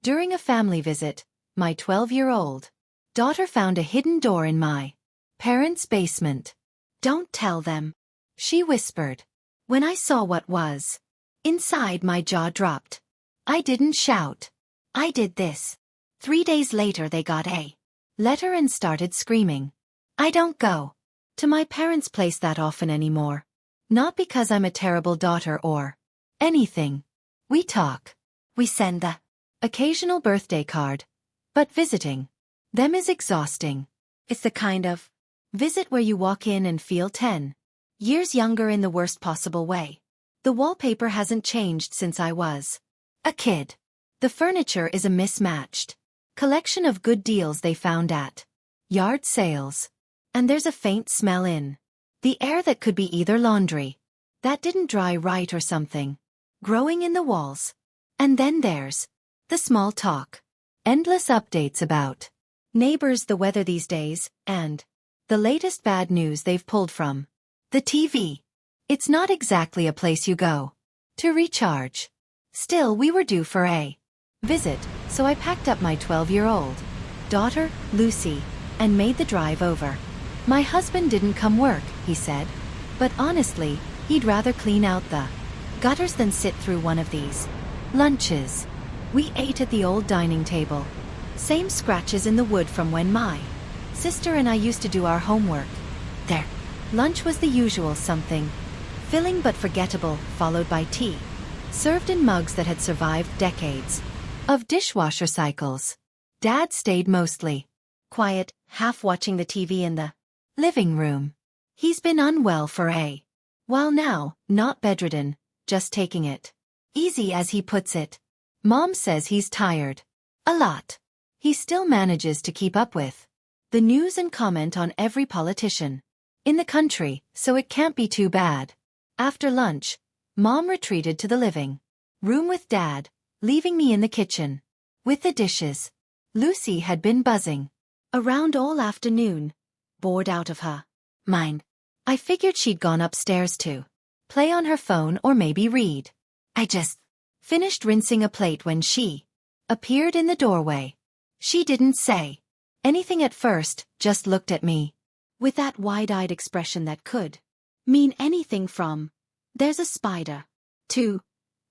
During a family visit, my 12-year-old daughter found a hidden door in my parents' basement. "Don't tell them," she whispered. When I saw what was inside, my jaw dropped. I didn't shout. I did this. 3 days later they got a letter and started screaming. I don't go to my parents' place that often anymore. Not because I'm a terrible daughter or anything. We talk. We send the occasional birthday card. But visiting them is exhausting. It's the kind of visit where you walk in and feel 10 years younger in the worst possible way. The wallpaper hasn't changed since I was a kid. The furniture is a mismatched collection of good deals they found at yard sales. And there's a faint smell in the air that could be either laundry that didn't dry right or something growing in the walls. And then there's the small talk. Endless updates about neighbors, the weather these days, and the latest bad news they've pulled from the TV. It's not exactly a place you go to recharge. Still, we were due for a visit, so I packed up my 12-year-old daughter, Lucy, and made the drive over. My husband didn't come work, he said, but honestly, he'd rather clean out the gutters than sit through one of these lunches. We ate at the old dining table. Same scratches in the wood from when my sister and I used to do our homework there. Lunch was the usual something filling but forgettable, followed by tea, served in mugs that had survived decades of dishwasher cycles. Dad stayed mostly quiet, half watching the TV in the living room. He's been unwell for a while now, not bedridden, just taking it easy as he puts it. Mom says he's tired a lot. He still manages to keep up with the news and comment on every politician in the country, so it can't be too bad. After lunch, Mom retreated to the living room with Dad, leaving me in the kitchen with the dishes. Lucy had been buzzing around all afternoon, bored out of her mind. I figured she'd gone upstairs to play on her phone or maybe read. I just finished rinsing a plate when she appeared in the doorway. She didn't say anything at first, just looked at me with that wide-eyed expression that could mean anything from "there's a spider" to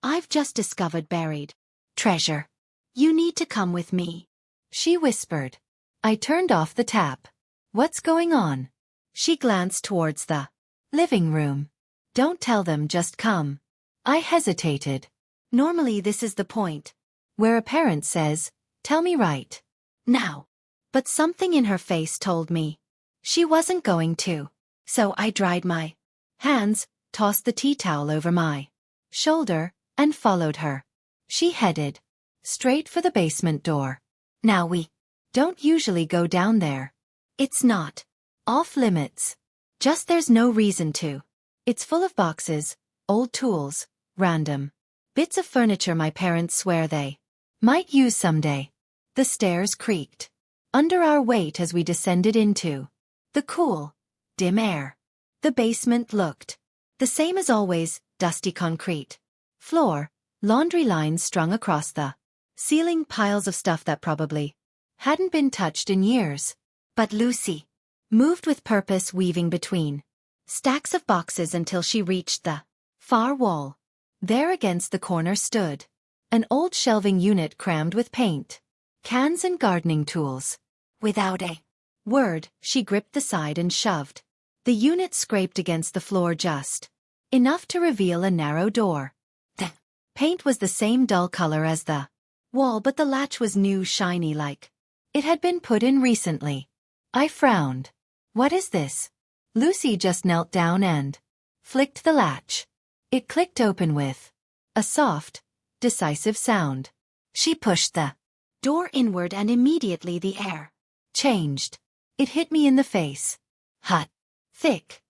"I've just discovered buried treasure. You need to come with me," she whispered. I turned off the tap. "What's going on?" She glanced towards the living room. "Don't tell them, just come." I hesitated. Normally this is the point where a parent says, "Tell me right now." But something in her face told me she wasn't going to. So I dried my hands, tossed the tea towel over my shoulder, and followed her. She headed straight for the basement door. Now we don't usually go down there. It's not off limits. Just there's no reason to. It's full of boxes, old tools, random bits of furniture my parents swear they might use someday. The stairs creaked under our weight as we descended into the cool, dim air. The basement looked the same as always, dusty concrete floor, laundry lines strung across the ceiling, piles of stuff that probably hadn't been touched in years. But Lucy moved with purpose, weaving between stacks of boxes until she reached the far wall. There against the corner stood an old shelving unit crammed with paint, cans and gardening tools. Without a word, she gripped the side and shoved. The unit scraped against the floor just enough to reveal a narrow door. The paint was the same dull color as the wall, but the latch was new, shiny, like it had been put in recently. I frowned. "What is this?" Lucy just knelt down and flicked the latch. It clicked open with a soft, decisive sound. She pushed the door inward and immediately the air changed. It hit me in the face. Hot, thick,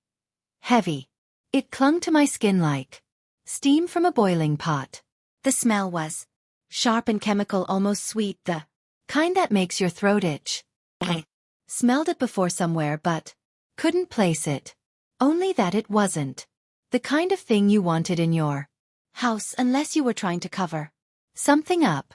heavy. It clung to my skin like steam from a boiling pot. The smell was sharp and chemical, almost sweet, the kind that makes your throat itch. I smelled it before somewhere but couldn't place it. Only that it wasn't the kind of thing you wanted in your house unless you were trying to cover something up.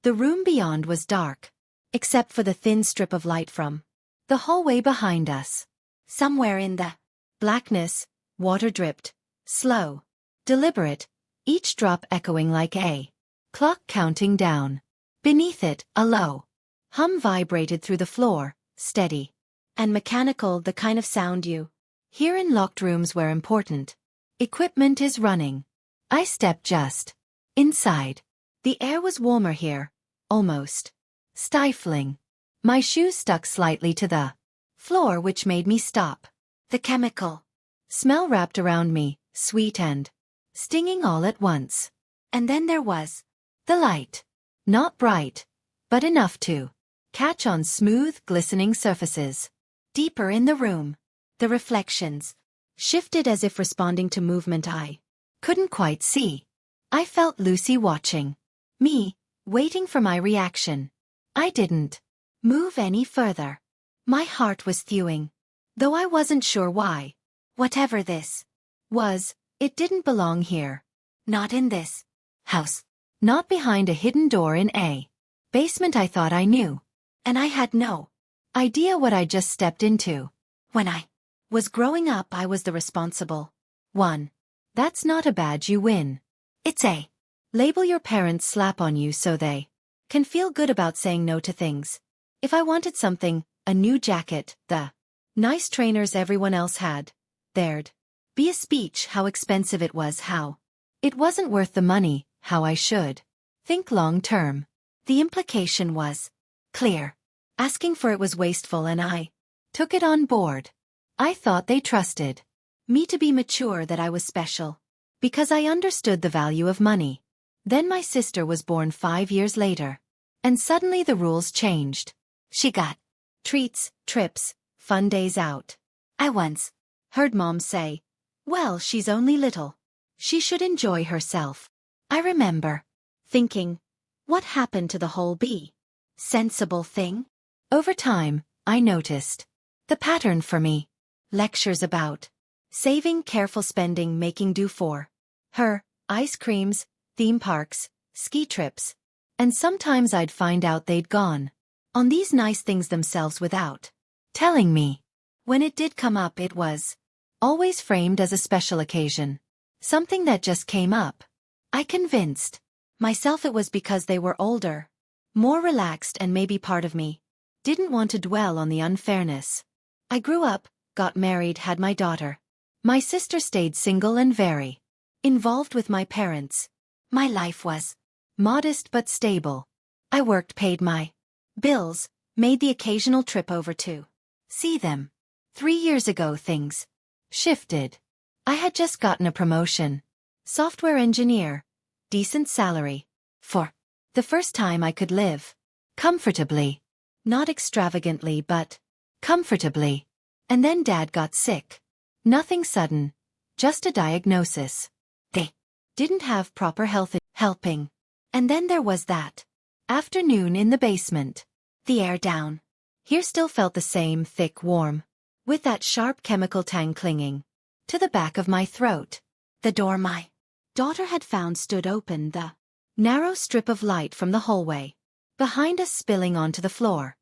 The room beyond was dark, except for the thin strip of light from the hallway behind us. Somewhere in the blackness, water dripped, slow, deliberate, each drop echoing like a clock counting down. Beneath it, a low hum vibrated through the floor, steady and mechanical, the kind of sound you hear in locked rooms where important equipment is running. I stepped just inside. The air was warmer here, almost stifling. My shoes stuck slightly to the floor, which made me stop. The chemical smell wrapped around me, sweet and stinging all at once. And then there was the light. Not bright, but enough to catch on smooth, glistening surfaces. Deeper in the room, the reflections shifted as if responding to movement I couldn't quite see. I felt Lucy watching me, waiting for my reaction. I didn't move any further. My heart was thawing, though I wasn't sure why. Whatever this was, it didn't belong here. Not in this house. Not behind a hidden door in a basement I thought I knew. And I had no idea what I just stepped into. When I was growing up, I was the responsible one. That's not a badge you win. It's a label your parents slap on you so they can feel good about saying no to things. If I wanted something, a new jacket, the nice trainers everyone else had, there'd be a speech how expensive it was, how it wasn't worth the money, how I should think long term. The implication was clear. Asking for it was wasteful, and I took it on board. I thought they trusted me to be mature, that I was special, because I understood the value of money. Then my sister was born 5 years later, and suddenly the rules changed. She got treats, trips, fun days out. I once heard Mom say, "Well, she's only little. She should enjoy herself." I remember thinking, what happened to the whole be sensible thing? Over time, I noticed the pattern for me. Lectures about saving, careful spending, making do for her, ice creams, theme parks, ski trips. And sometimes I'd find out they'd gone on these nice things themselves without telling me. When it did come up, it was always framed as a special occasion, something that just came up. I convinced myself it was because they were older, more relaxed, and maybe part of me didn't want to dwell on the unfairness. I grew up, got married, had my daughter. My sister stayed single and very involved with my parents. My life was modest but stable. I worked, paid my bills, made the occasional trip over to see them. 3 years ago things shifted. I had just gotten a promotion. Software engineer. Decent salary. For the first time I could live comfortably. Not extravagantly, but comfortably. And then Dad got sick. Nothing sudden, just a diagnosis. They didn't have proper health helping. And then there was that afternoon in the basement. The air down here still felt the same, thick, warm, with that sharp chemical tang clinging to the back of my throat. The door my daughter had found stood open, the narrow strip of light from the hallway behind us spilling onto the floor.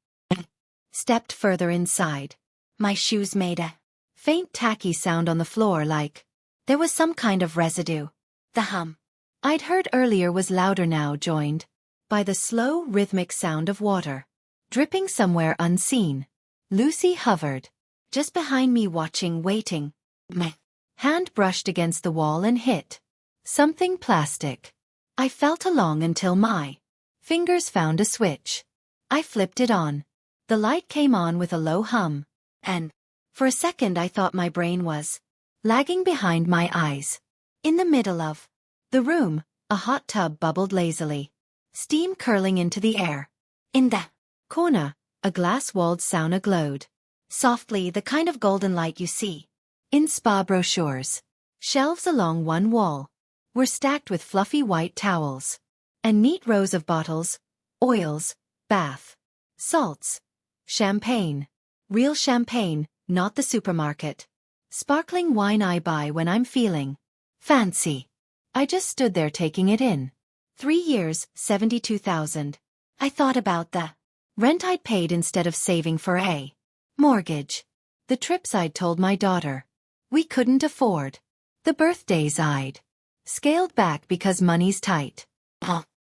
Stepped further inside. My shoes made a faint tacky sound on the floor, like there was some kind of residue. The hum I'd heard earlier was louder now, joined by the slow, rhythmic sound of water dripping somewhere unseen. Lucy hovered just behind me, watching, waiting. My hand brushed against the wall and hit something plastic. I felt along until my fingers found a switch. I flipped it on. The light came on with a low hum, and for a second I thought my brain was lagging behind my eyes. In the middle of the room, a hot tub bubbled lazily, steam curling into the air. In the corner, a glass-walled sauna glowed softly, the kind of golden light you see in spa brochures. Shelves along one wall were stacked with fluffy white towels and neat rows of bottles, oils, bath salts, champagne. Real champagne, not the supermarket sparkling wine I buy when I'm feeling fancy. I just stood there taking it in. 3 years, 72,000. I thought about the rent I'd paid instead of saving for a mortgage. The trips I'd told my daughter we couldn't afford. The birthdays I'd scaled back because money's tight.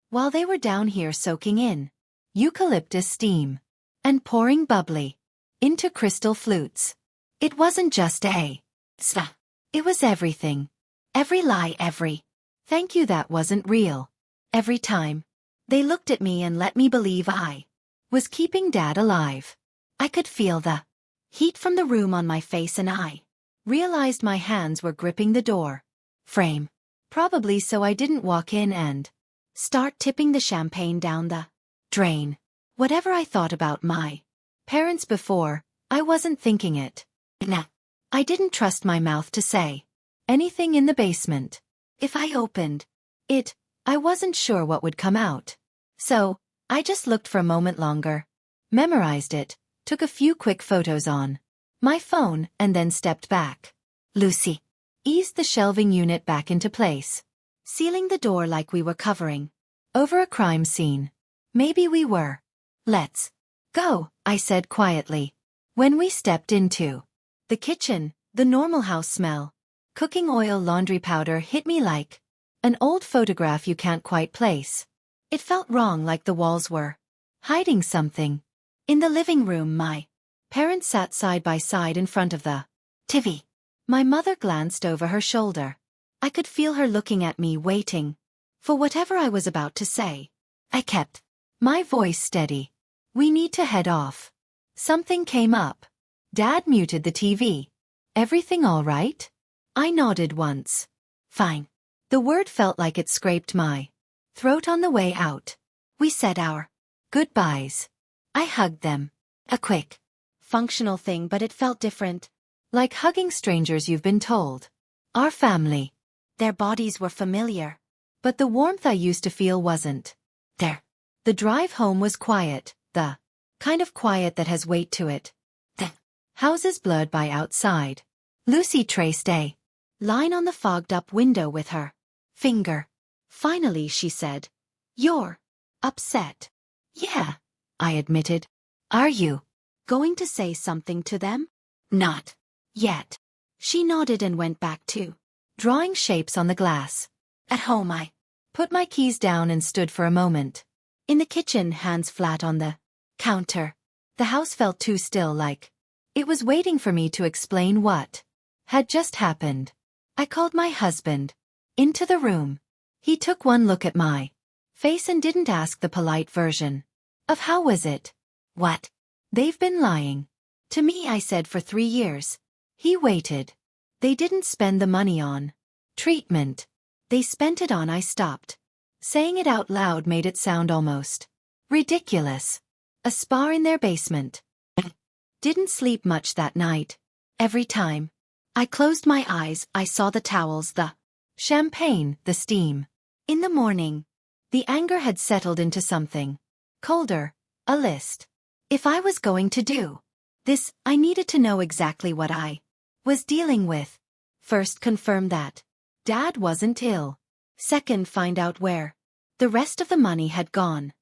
While they were down here soaking in eucalyptus steam and pouring bubbly into crystal flutes. It wasn't just a spa. It was everything. Every lie, every thank you that wasn't real. Every time they looked at me and let me believe I was keeping Dad alive. I could feel the heat from the room on my face and I realized my hands were gripping the door frame. Probably so I didn't walk in and start tipping the champagne down the drain. Whatever I thought about my parents before, I wasn't thinking it. Nah. I didn't trust my mouth to say anything in the basement. If I opened it, I wasn't sure what would come out. So, I just looked for a moment longer, memorized it, took a few quick photos on my phone and then stepped back. Lucy eased the shelving unit back into place, sealing the door like we were covering over a crime scene. Maybe we were. Let's go, I said quietly. When we stepped into the kitchen, the normal house smell, cooking oil, laundry powder hit me like an old photograph you can't quite place. It felt wrong, like the walls were hiding something. In the living room, my parents sat side by side in front of the TV. My mother glanced over her shoulder. I could feel her looking at me, waiting for whatever I was about to say. I kept my voice steady. We need to head off. Something came up. Dad muted the TV. Everything all right? I nodded once. Fine. The word felt like it scraped my throat on the way out. We said our goodbyes. I hugged them. A quick, functional thing, but it felt different. Like hugging strangers you've been told. Our family. Their bodies were familiar. But the warmth I used to feel wasn't there. The drive home was quiet, the kind of quiet that has weight to it. The houses blurred by outside. Lucy traced a line on the fogged-up window with her finger. Finally, she said, "You're upset." "Yeah," I admitted. "Are you going to say something to them?" "Not yet." She nodded and went back to drawing shapes on the glass. At home, I put my keys down and stood for a moment. In the kitchen, hands flat on the counter. The house felt too still, like it was waiting for me to explain what had just happened. I called my husband into the room. He took one look at my face and didn't ask the polite version of how was it. What? They've been lying to me, I said, for 3 years. He waited. They didn't spend the money on treatment. They spent it on, I stopped. Saying it out loud made it sound almost ridiculous. A spa in their basement. Didn't sleep much that night. Every time I closed my eyes, I saw the towels, the champagne, the steam. In the morning, the anger had settled into something colder, a list. If I was going to do this, I needed to know exactly what I was dealing with. First, confirm that Dad wasn't ill. Second, find out where the rest of the money had gone.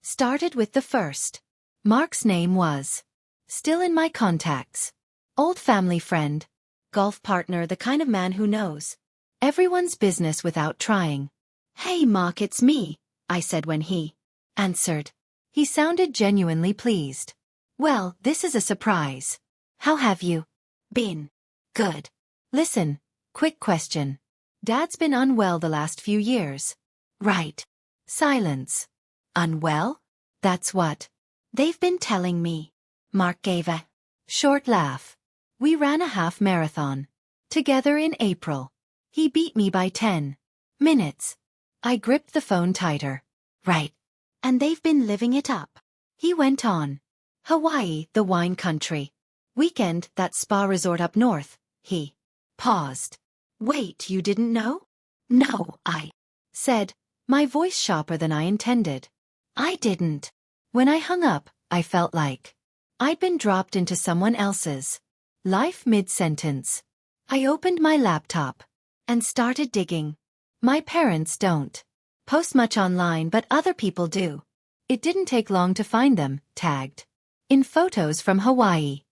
Started with the first. Mark's name was still in my contacts. Old family friend, golf partner, the kind of man who knows everyone's business without trying. "Hey Mark, it's me," I said when he answered. He sounded genuinely pleased. "Well, this is a surprise. How have you been?" "Good." "Listen, quick question. Dad's been unwell the last few years." "Right." Silence. "Unwell? That's what they've been telling me." Mark gave a short laugh. "We ran a half marathon together in April. He beat me by 10 minutes. I gripped the phone tighter. "Right. And they've been living it up." He went on. "Hawaii, the wine country. Weekend, that spa resort up north." He paused. "Wait, you didn't know?" "No," I said, my voice sharper than I intended. "I didn't." When I hung up, I felt like I'd been dropped into someone else's life mid-sentence. I opened my laptop and started digging. My parents don't post much online, but other people do. It didn't take long to find them, tagged in photos from Hawaii.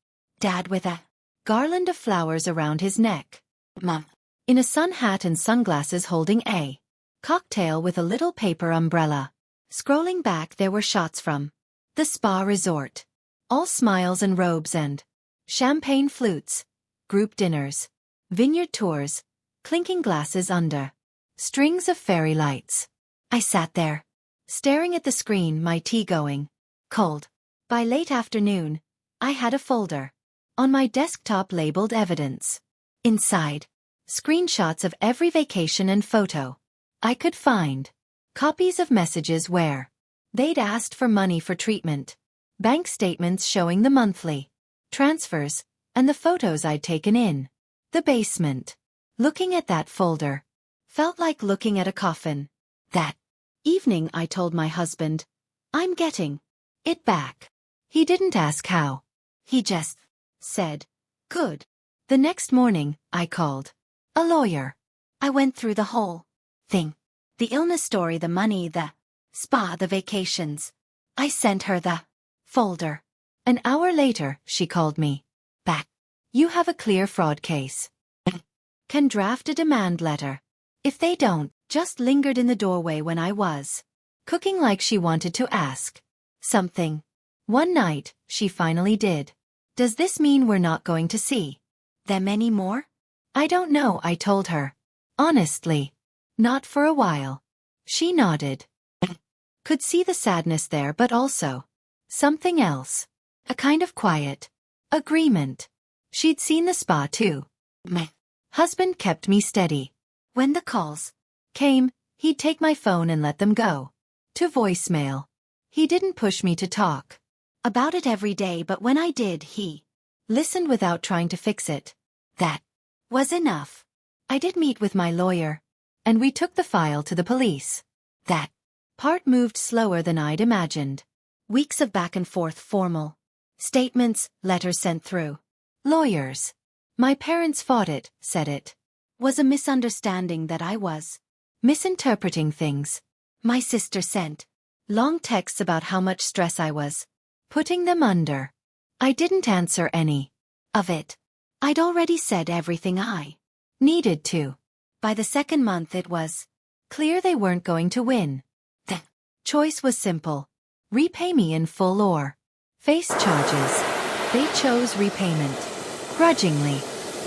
Dad with a garland of flowers around his neck. Mom in a sun hat and sunglasses holding a cocktail with a little paper umbrella. Scrolling back, there were shots from the spa resort. All smiles and robes and champagne flutes, group dinners, vineyard tours, clinking glasses under strings of fairy lights. I sat there, staring at the screen, my tea going cold. By late afternoon, I had a folder on my desktop labeled Evidence. Inside, screenshots of every vacation and photo I could find. Copies of messages where they'd asked for money for treatment, bank statements showing the monthly transfers, and the photos I'd taken in the basement. Looking at that folder felt like looking at a coffin. That evening I told my husband, I'm getting it back. He didn't ask how. He just said, good. The next morning, I called a lawyer. I went through the whole thing. The illness story, the money, the spa, the vacations. I sent her the folder. An hour later, she called me back. You have a clear fraud case. Can draft a demand letter. If they don't, just lingered in the doorway when I was cooking like she wanted to ask something. One night, she finally did. Does this mean we're not going to see them anymore? I don't know, I told her. Honestly. Not for a while. She nodded. Could see the sadness there, but also something else. A kind of quiet agreement. She'd seen the spa too. My husband kept me steady. When the calls came, he'd take my phone and let them go to voicemail. He didn't push me to talk about it every day, but when I did, he listened without trying to fix it. That was enough. I did meet with my lawyer, and we took the file to the police. That part moved slower than I'd imagined. Weeks of back and forth, formal statements, letters sent through lawyers. My parents fought it, said it was a misunderstanding, that I was misinterpreting things. My sister sent long texts about how much stress I was putting them under. I didn't answer any of it. I'd already said everything I needed to. By the second month it was clear they weren't going to win. The choice was simple. Repay me in full or face charges. They chose repayment. Grudgingly.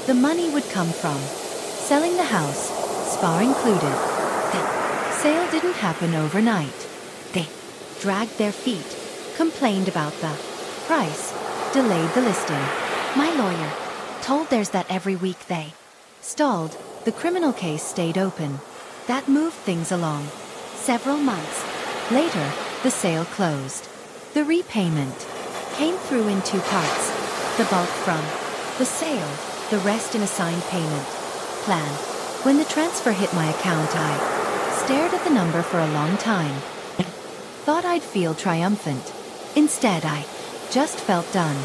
The money would come from selling the house, spa included. The sale didn't happen overnight. They dragged their feet, complained about the price, delayed the listing. My lawyer told theirs that every week they stalled. The criminal case stayed open. That moved things along. Several months later, the sale closed. The repayment came through in two parts. The bulk from the sale, the rest in a signed payment plan. When the transfer hit my account, I stared at the number for a long time. Thought I'd feel triumphant. Instead, I just felt done.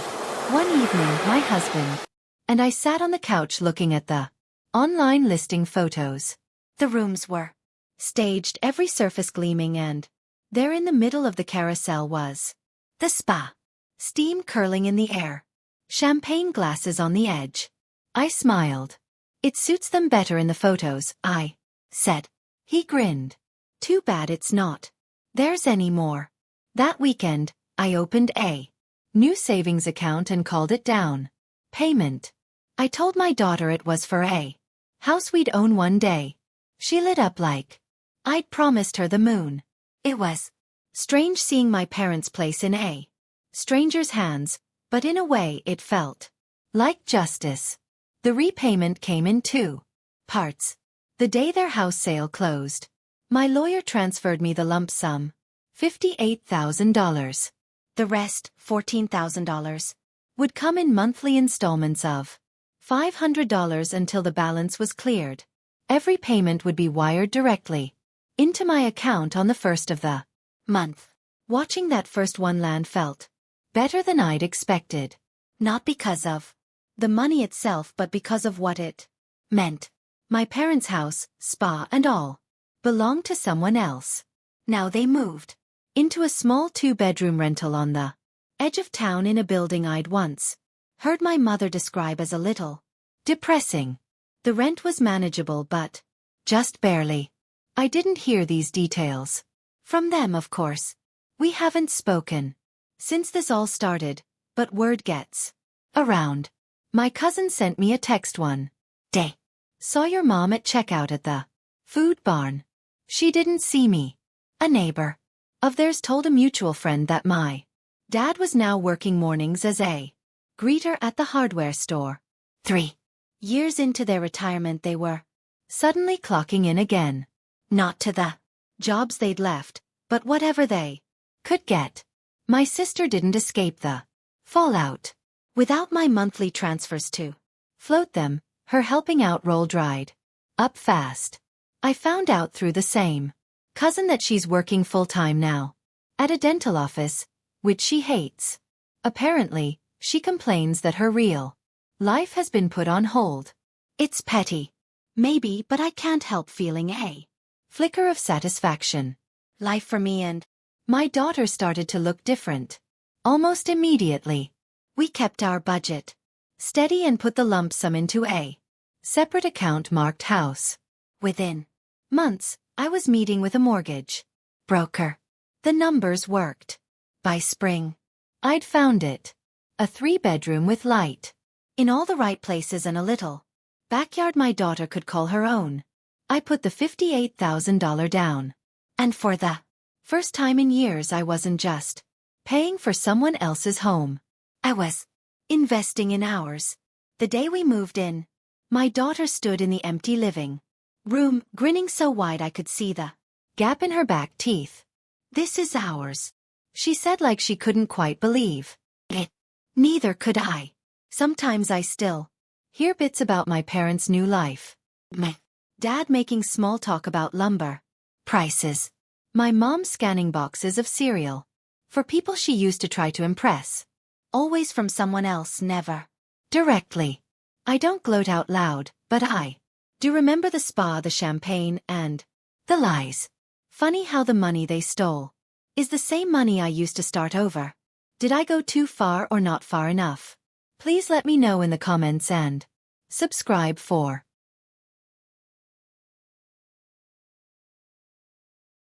One evening, my husband and I sat on the couch looking at the online listing photos. The rooms were staged, every surface gleaming, and there in the middle of the carousel was the spa. Steam curling in the air. Champagne glasses on the edge. I smiled. It suits them better in the photos, I said. He grinned. Too bad it's not theirs anymore. That weekend, I opened a new savings account and called it down payment. I told my daughter it was for a house we'd own one day. She lit up like I'd promised her the moon. It was strange seeing my parents' place in a stranger's hands, but in a way it felt like justice. The repayment came in two parts. The day their house sale closed, my lawyer transferred me the lump sum, $58,000. The rest, $14,000, would come in monthly installments of $500 until the balance was cleared. Every payment would be wired directly into my account on the first of the month. Watching that first one land felt better than I'd expected. Not because of the money itself, but because of what it meant. My parents' house, spa and all belonged to someone else. Now they moved. into a small 2-bedroom rental on the edge of town in a building I'd once heard my mother describe as a little depressing. The rent was manageable but just barely. I didn't hear these details from them, of course. We haven't spoken since this all started, but word gets around. My cousin sent me a text one day. Saw your mom at checkout at the food barn. She didn't see me. A neighbor of theirs told a mutual friend that my dad was now working mornings as a greeter at the hardware store. 3 years into their retirement they were suddenly clocking in again. Not to the jobs they'd left, but whatever they could get. My sister didn't escape the fallout. Without my monthly transfers to float them, her helping out roll dried up fast. I found out through the same cousin that she's working full-time now at a dental office, which she hates. Apparently, she complains that her real life has been put on hold. It's petty, maybe, but I can't help feeling a flicker of satisfaction. Life for me and my daughter started to look different almost immediately. We kept our budget steady and put the lump sum into a separate account marked house. Within months, I was meeting with a mortgage broker. The numbers worked. By spring, I'd found it. A 3-bedroom with light in all the right places and a little backyard my daughter could call her own. I put the $58,000 down. And for the first time in years I wasn't just paying for someone else's home. I was investing in ours. The day we moved in, my daughter stood in the empty living room, grinning so wide I could see the gap in her back teeth. "This is ours," she said like she couldn't quite believe it. Neither could I. Sometimes I still hear bits about my parents' new life. My dad making small talk about lumber prices. My mom scanning boxes of cereal for people she used to try to impress. Always from someone else, never directly. I don't gloat out loud, but I do remember the spa, the champagne, and the lies. Funny how the money they stole is the same money I used to start over. Did I go too far or not far enough? Please let me know in the comments and subscribe for